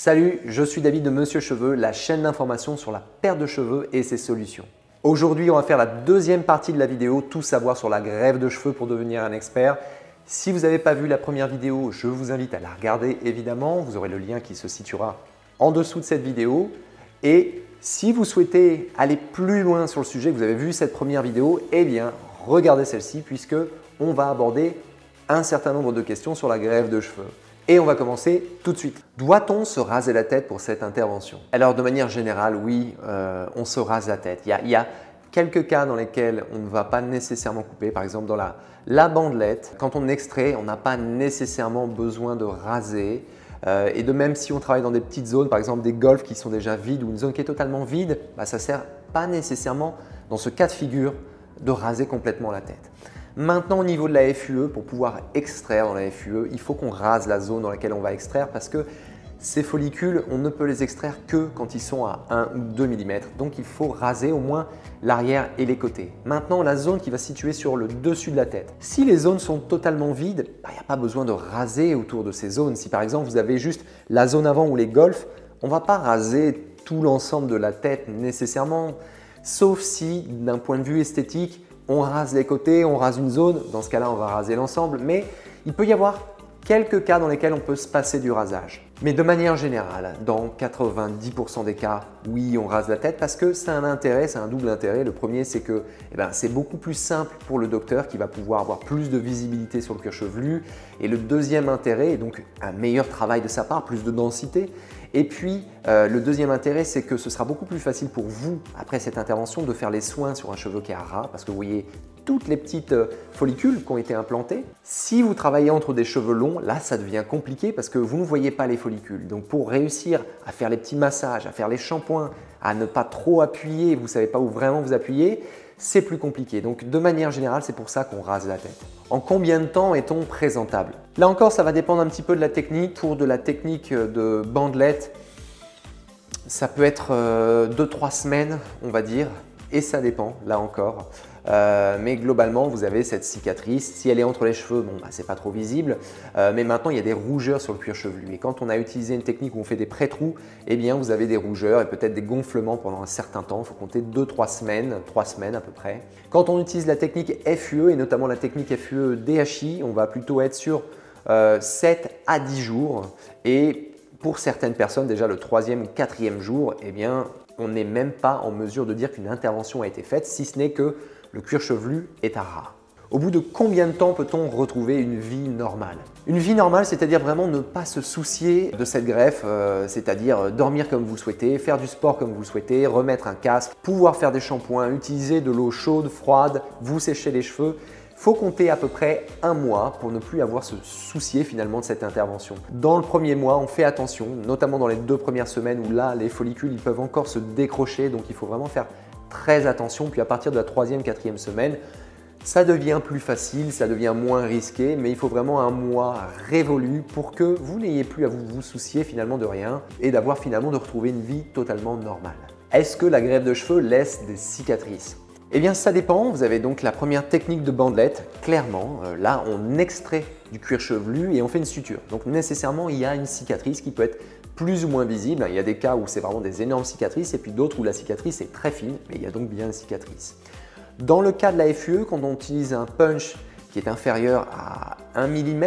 Salut, je suis David de Monsieur Cheveux, la chaîne d'information sur la perte de cheveux et ses solutions. Aujourd'hui, on va faire la deuxième partie de la vidéo, tout savoir sur la greffe de cheveux pour devenir un expert. Si vous n'avez pas vu la première vidéo, je vous invite à la regarder évidemment. Vous aurez le lien qui se situera en dessous de cette vidéo. Et si vous souhaitez aller plus loin sur le sujet, vous avez vu cette première vidéo, eh bien, regardez celle-ci puisque on va aborder un certain nombre de questions sur la greffe de cheveux. Et on va commencer tout de suite. Doit-on se raser la tête pour cette intervention? Alors de manière générale, oui, on se rase la tête. Il y a quelques cas dans lesquels on ne va pas nécessairement couper. Par exemple, dans la bandelette, quand on extrait, on n'a pas nécessairement besoin de raser. Et de même si on travaille dans des petites zones, par exemple des golfs qui sont déjà vides ou une zone qui est totalement vide, ça ne sert pas nécessairement dans ce cas de figure de raser complètement la tête. Maintenant, au niveau de la FUE, pour pouvoir extraire dans la FUE, il faut qu'on rase la zone dans laquelle on va extraire parce que ces follicules, on ne peut les extraire que quand ils sont à 1 ou 2 mm. Donc, il faut raser au moins l'arrière et les côtés. Maintenant, la zone qui va se situer sur le dessus de la tête. Si les zones sont totalement vides, il n'y a pas besoin de raser autour de ces zones. Si par exemple, vous avez juste la zone avant ou les golfs, on ne va pas raser tout l'ensemble de la tête nécessairement, sauf si d'un point de vue esthétique, on rase les côtés, on rase une zone, dans ce cas-là, on va raser l'ensemble, mais il peut y avoir quelques cas dans lesquels on peut se passer du rasage. Mais de manière générale, dans 90% des cas, oui, on rase la tête parce que c'est un intérêt, c'est un double intérêt. Le premier, c'est que c'est beaucoup plus simple pour le docteur qui va pouvoir avoir plus de visibilité sur le cuir chevelu. Et le deuxième intérêt, et donc un meilleur travail de sa part, plus de densité. Et puis, le deuxième intérêt, c'est que ce sera beaucoup plus facile pour vous, après cette intervention, de faire les soins sur un cheveu qui est ras parce que vous voyez toutes les petites follicules qui ont été implantées. Si vous travaillez entre des cheveux longs, là, ça devient compliqué parce que vous ne voyez pas les follicules. Donc, pour réussir à faire les petits massages, à faire les shampoings, à ne pas trop appuyer, vous ne savez pas où vraiment vous appuyer, c'est plus compliqué. Donc, de manière générale, c'est pour ça qu'on rase la tête. En combien de temps est-on présentable? Là encore, ça va dépendre un petit peu de la technique. Pour de la technique de bandelette, ça peut être 2-3 semaines, on va dire, et ça dépend, là encore. Mais globalement, vous avez cette cicatrice. Si elle est entre les cheveux, bon, c'est pas trop visible. Mais maintenant, il y a des rougeurs sur le cuir chevelu. Et quand on a utilisé une technique où on fait des pré-trous, eh bien, vous avez des rougeurs et peut-être des gonflements pendant un certain temps. Il faut compter 2-3 semaines, 3 semaines à peu près. Quand on utilise la technique FUE et notamment la technique FUE DHI, on va plutôt être sur 7 à 10 jours. Et pour certaines personnes, déjà le 3e ou 4e jour, eh bien, on n'est même pas en mesure de dire qu'une intervention a été faite, si ce n'est que le cuir chevelu est à ras. Au bout de combien de temps peut-on retrouver une vie normale? Une vie normale, c'est-à-dire vraiment ne pas se soucier de cette greffe, c'est-à-dire dormir comme vous le souhaitez, faire du sport comme vous le souhaitez, remettre un casque, pouvoir faire des shampoings, utiliser de l'eau chaude, froide, vous sécher les cheveux. Il faut compter à peu près 1 mois pour ne plus avoir se soucier finalement de cette intervention. Dans le premier mois, on fait attention, notamment dans les 2 premières semaines où là, les follicules ils peuvent encore se décrocher, donc il faut vraiment faire très attention. Puis à partir de la 3e, 4e semaine, ça devient plus facile, ça devient moins risqué, mais il faut vraiment 1 mois révolu pour que vous n'ayez plus à vous soucier finalement de rien et d'avoir finalement de retrouver une vie totalement normale. Est-ce que la greffe de cheveux laisse des cicatrices? Eh bien, ça dépend. Vous avez donc la première technique de bandelette. Clairement, là, on extrait du cuir chevelu et on fait une suture. Donc, nécessairement, il y a une cicatrice qui peut être plus ou moins visible. Il y a des cas où c'est vraiment des énormes cicatrices et puis d'autres où la cicatrice est très fine, mais il y a donc bien une cicatrice. Dans le cas de la FUE, quand on utilise un punch qui est inférieur à 1 mm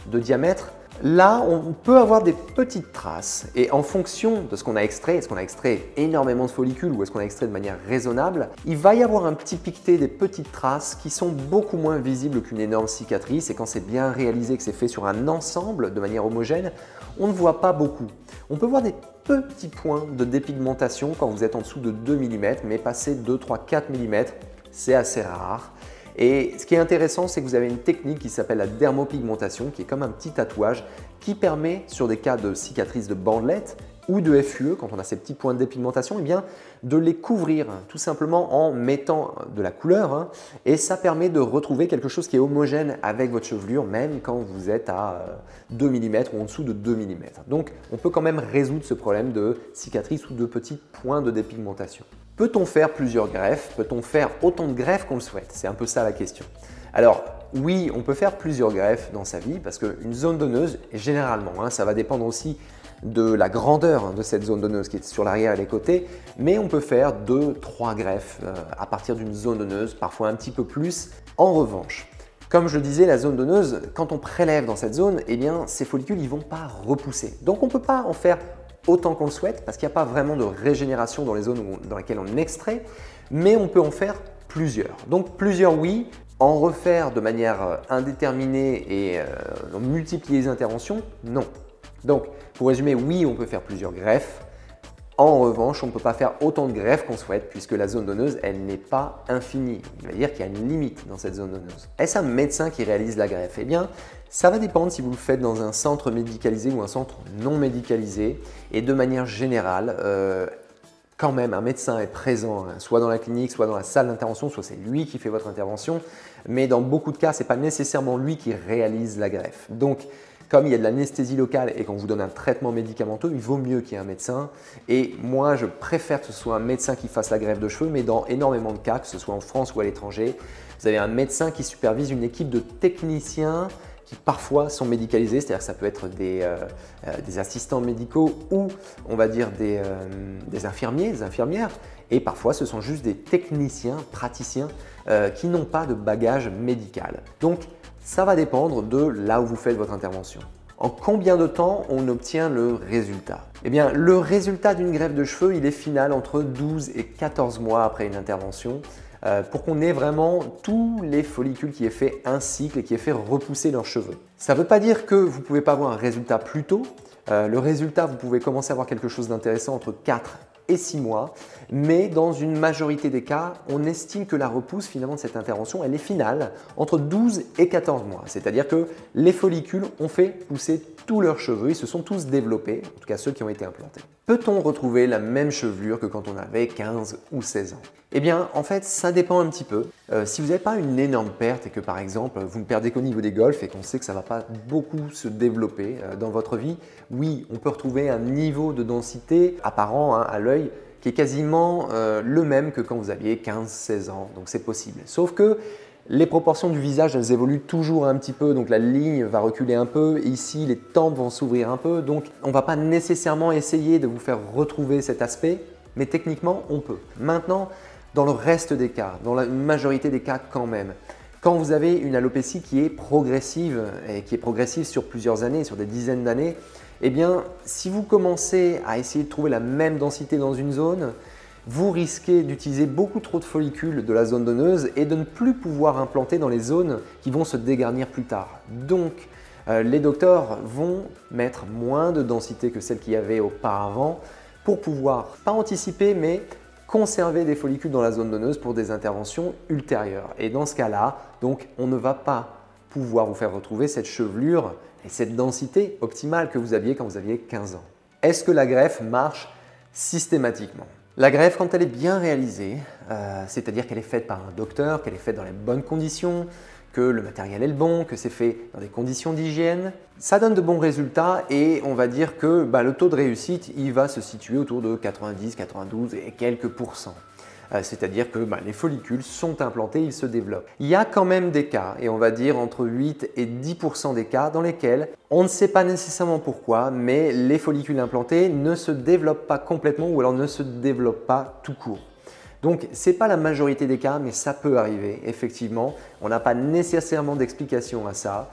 de diamètre, là, on peut avoir des petites traces et en fonction de ce qu'on a extrait, est-ce qu'on a extrait énormément de follicules ou est-ce qu'on a extrait de manière raisonnable, il va y avoir un petit piqueté, des petites traces qui sont beaucoup moins visibles qu'une énorme cicatrice et quand c'est bien réalisé, que c'est fait sur un ensemble de manière homogène, on ne voit pas beaucoup. On peut voir des petits points de dépigmentation quand vous êtes en dessous de 2 mm, mais passer 2, 3, 4 mm, c'est assez rare. Et ce qui est intéressant, c'est que vous avez une technique qui s'appelle la dermopigmentation, qui est comme un petit tatouage qui permet, sur des cas de cicatrices de bandelette ou de FUE, quand on a ces petits points de dépigmentation, eh bien, de les couvrir tout simplement en mettant de la couleur. Et ça permet de retrouver quelque chose qui est homogène avec votre chevelure, même quand vous êtes à 2 mm ou en dessous de 2 mm. Donc, on peut quand même résoudre ce problème de cicatrices ou de petits points de dépigmentation. Peut-on faire plusieurs greffes? Peut-on faire autant de greffes qu'on le souhaite? C'est un peu ça la question. Alors, oui, on peut faire plusieurs greffes dans sa vie parce qu'une zone donneuse, généralement, ça va dépendre aussi de la grandeur de cette zone donneuse qui est sur l'arrière et les côtés, mais on peut faire 2-3 greffes à partir d'une zone donneuse, parfois un petit peu plus. En revanche, comme je le disais, la zone donneuse, quand on prélève dans cette zone, eh bien, ces follicules ne vont pas repousser. Donc on ne peut pas en faire autant qu'on le souhaite parce qu'il n'y a pas vraiment de régénération dans les zones dans lesquelles on extrait, mais on peut en faire plusieurs. Donc plusieurs, oui. En refaire de manière indéterminée et multiplier les interventions, non. Donc, pour résumer, oui, on peut faire plusieurs greffes. En revanche, on ne peut pas faire autant de greffes qu'on souhaite puisque la zone donneuse, elle n'est pas infinie. Il veut dire qu'il y a une limite dans cette zone donneuse. Est-ce un médecin qui réalise la greffe? Eh bien, ça va dépendre si vous le faites dans un centre médicalisé ou un centre non médicalisé. Et de manière générale, quand même, un médecin est présent, soit dans la clinique, soit dans la salle d'intervention, soit c'est lui qui fait votre intervention. Mais dans beaucoup de cas, ce n'est pas nécessairement lui qui réalise la greffe. Donc, comme il y a de l'anesthésie locale et qu'on vous donne un traitement médicamenteux, il vaut mieux qu'il y ait un médecin. Et moi, je préfère que ce soit un médecin qui fasse la greffe de cheveux, mais dans énormément de cas, que ce soit en France ou à l'étranger, vous avez un médecin qui supervise une équipe de techniciens qui parfois sont médicalisés, c'est-à-dire que ça peut être des assistants médicaux ou on va dire des infirmiers, des infirmières, et parfois ce sont juste des techniciens, praticiens qui n'ont pas de bagage médical. Donc ça va dépendre de là où vous faites votre intervention. En combien de temps on obtient le résultat? Eh bien, le résultat d'une greffe de cheveux, il est final entre 12 et 14 mois après une intervention pour qu'on ait vraiment tous les follicules qui aient fait un cycle et qui aient fait repousser leurs cheveux. Ça ne veut pas dire que vous ne pouvez pas avoir un résultat plus tôt. Le résultat, vous pouvez commencer à avoir quelque chose d'intéressant entre 4 et 6 mois, mais dans une majorité des cas, on estime que la repousse finalement de cette intervention, elle est finale entre 12 et 14 mois. C'est-à-dire que les follicules ont fait pousser tous leurs cheveux, ils se sont tous développés, en tout cas ceux qui ont été implantés. Peut-on retrouver la même chevelure que quand on avait 15 ou 16 ans? Eh bien, en fait, ça dépend un petit peu. Si vous n'avez pas une énorme perte et que par exemple, vous ne perdez qu'au niveau des golfs et qu'on sait que ça ne va pas beaucoup se développer dans votre vie, oui, on peut retrouver un niveau de densité apparent à l'œil qui est quasiment le même que quand vous aviez 15-16 ans, donc c'est possible. Sauf que les proportions du visage, elles évoluent toujours un petit peu, donc la ligne va reculer un peu, et ici les tempes vont s'ouvrir un peu, donc on ne va pas nécessairement essayer de vous faire retrouver cet aspect, mais techniquement on peut. Maintenant, dans le reste des cas, dans la majorité des cas quand même, quand vous avez une alopécie qui est progressive et qui est progressive sur plusieurs années, sur des dizaines d'années, eh bien si vous commencez à essayer de trouver la même densité dans une zone, vous risquez d'utiliser beaucoup trop de follicules de la zone donneuse et de ne plus pouvoir implanter dans les zones qui vont se dégarnir plus tard. Donc, les docteurs vont mettre moins de densité que celle qu'il y avait auparavant pour pouvoir, pas anticiper, mais conserver des follicules dans la zone donneuse pour des interventions ultérieures. Et dans ce cas-là, donc, on ne va pas pouvoir vous faire retrouver cette chevelure et cette densité optimale que vous aviez quand vous aviez 15 ans. Est-ce que la greffe marche systématiquement? La greffe, quand elle est bien réalisée, c'est-à-dire qu'elle est faite par un docteur, qu'elle est faite dans les bonnes conditions, que le matériel est le bon, que c'est fait dans des conditions d'hygiène, ça donne de bons résultats et on va dire que le taux de réussite, il va se situer autour de 90, 92 et quelques pourcents. C'est-à-dire que les follicules sont implantés, ils se développent. Il y a quand même des cas, et on va dire entre 8 et 10% des cas dans lesquels on ne sait pas nécessairement pourquoi, mais les follicules implantés ne se développent pas complètement ou alors ne se développent pas tout court. Donc, ce n'est pas la majorité des cas, mais ça peut arriver, effectivement. On n'a pas nécessairement d'explication à ça,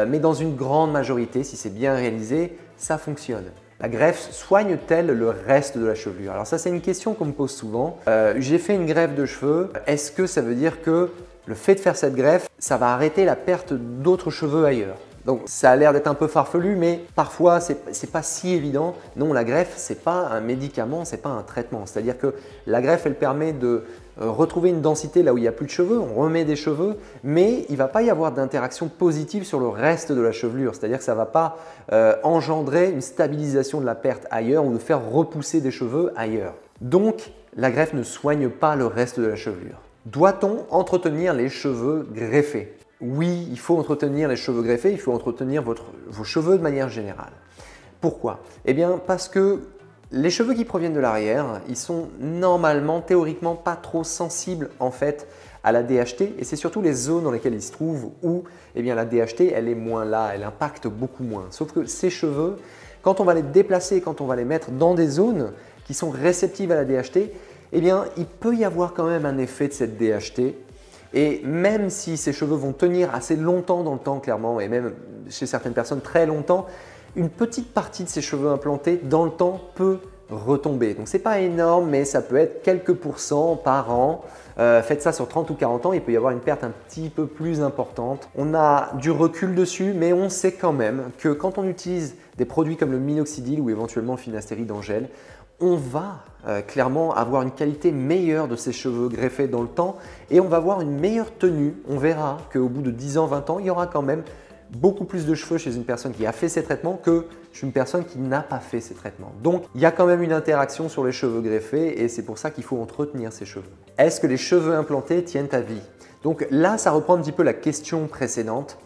mais dans une grande majorité, si c'est bien réalisé, ça fonctionne. La greffe soigne-t-elle le reste de la chevelure? Alors ça, c'est une question qu'on me pose souvent. J'ai fait une greffe de cheveux. Est-ce que ça veut dire que le fait de faire cette greffe, ça va arrêter la perte d'autres cheveux ailleurs? Donc ça a l'air d'être un peu farfelu, mais parfois c'est pas si évident. Non, la greffe, c'est pas un médicament, c'est pas un traitement. C'est-à-dire que la greffe, elle permet de retrouver une densité là où il n'y a plus de cheveux, on remet des cheveux, mais il ne va pas y avoir d'interaction positive sur le reste de la chevelure. C'est-à-dire que ça ne va pas engendrer une stabilisation de la perte ailleurs ou de faire repousser des cheveux ailleurs. Donc, la greffe ne soigne pas le reste de la chevelure. Doit-on entretenir les cheveux greffés? Oui, il faut entretenir les cheveux greffés, il faut entretenir vos cheveux de manière générale. Pourquoi? Eh bien, parce que les cheveux qui proviennent de l'arrière, ils sont normalement, théoriquement, pas trop sensibles en fait à la DHT et c'est surtout les zones dans lesquelles il se trouve où la DHT elle est moins là, elle impacte beaucoup moins. Sauf que ces cheveux, quand on va les déplacer, quand on va les mettre dans des zones qui sont réceptives à la DHT, il peut y avoir quand même un effet de cette DHT. Et même si ces cheveux vont tenir assez longtemps dans le temps, clairement, et même chez certaines personnes très longtemps, une petite partie de ces cheveux implantés dans le temps peut retomber. Donc ce n'est pas énorme, mais ça peut être quelques pourcents par an. Faites ça sur 30 ou 40 ans, il peut y avoir une perte un petit peu plus importante. On a du recul dessus, mais on sait quand même que quand on utilise des produits comme le minoxidil ou éventuellement le finastéride en gel, on va clairement avoir une qualité meilleure de ces cheveux greffés dans le temps et on va avoir une meilleure tenue. On verra qu'au bout de 10 ans, 20 ans, il y aura quand même beaucoup plus de cheveux chez une personne qui a fait ces traitements que chez une personne qui n'a pas fait ces traitements. Donc, il y a quand même une interaction sur les cheveux greffés et c'est pour ça qu'il faut entretenir ces cheveux. Est-ce que les cheveux implantés tiennent à vie? Donc là, ça reprend un petit peu la question précédente.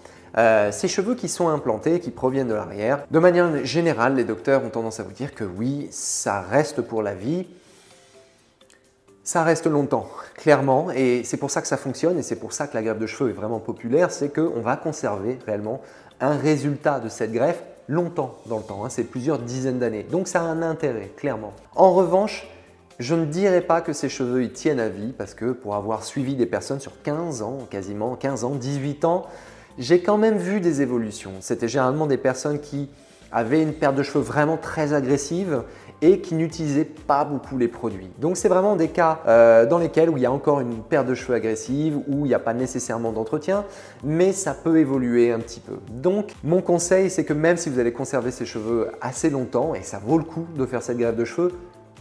Ces cheveux qui sont implantés, qui proviennent de l'arrière, de manière générale, les docteurs ont tendance à vous dire que oui, ça reste pour la vie. Ça reste longtemps, clairement, et c'est pour ça que ça fonctionne et c'est pour ça que la greffe de cheveux est vraiment populaire, c'est qu'on va conserver réellement un résultat de cette greffe longtemps dans le temps, c'est plusieurs dizaines d'années. Donc ça a un intérêt, clairement. En revanche, je ne dirais pas que ces cheveux ils tiennent à vie parce que pour avoir suivi des personnes sur 15 ans, quasiment 15 ans, 18 ans, j'ai quand même vu des évolutions. C'était généralement des personnes qui avaient une perte de cheveux vraiment très agressive et qui n'utilisaient pas beaucoup les produits. Donc c'est vraiment des cas dans lesquels où il y a encore une perte de cheveux agressive, où il n'y a pas nécessairement d'entretien, mais ça peut évoluer un petit peu. Donc mon conseil, c'est que même si vous allez conserver ces cheveux assez longtemps, et ça vaut le coup de faire cette greffe de cheveux,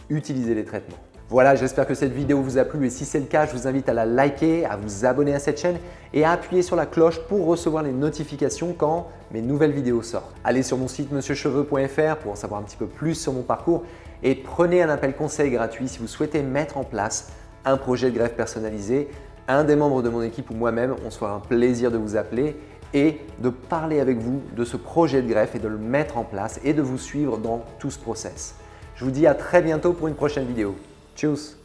utilisez les traitements. Voilà, j'espère que cette vidéo vous a plu et si c'est le cas, je vous invite à la liker, à vous abonner à cette chaîne et à appuyer sur la cloche pour recevoir les notifications quand mes nouvelles vidéos sortent. Allez sur mon site monsieurcheveux.fr pour en savoir un petit peu plus sur mon parcours et prenez un appel conseil gratuit si vous souhaitez mettre en place un projet de greffe personnalisé. Un des membres de mon équipe ou moi-même, on se fera un plaisir de vous appeler et de parler avec vous de ce projet de greffe et de le mettre en place et de vous suivre dans tout ce process. Je vous dis à très bientôt pour une prochaine vidéo. Tchuss!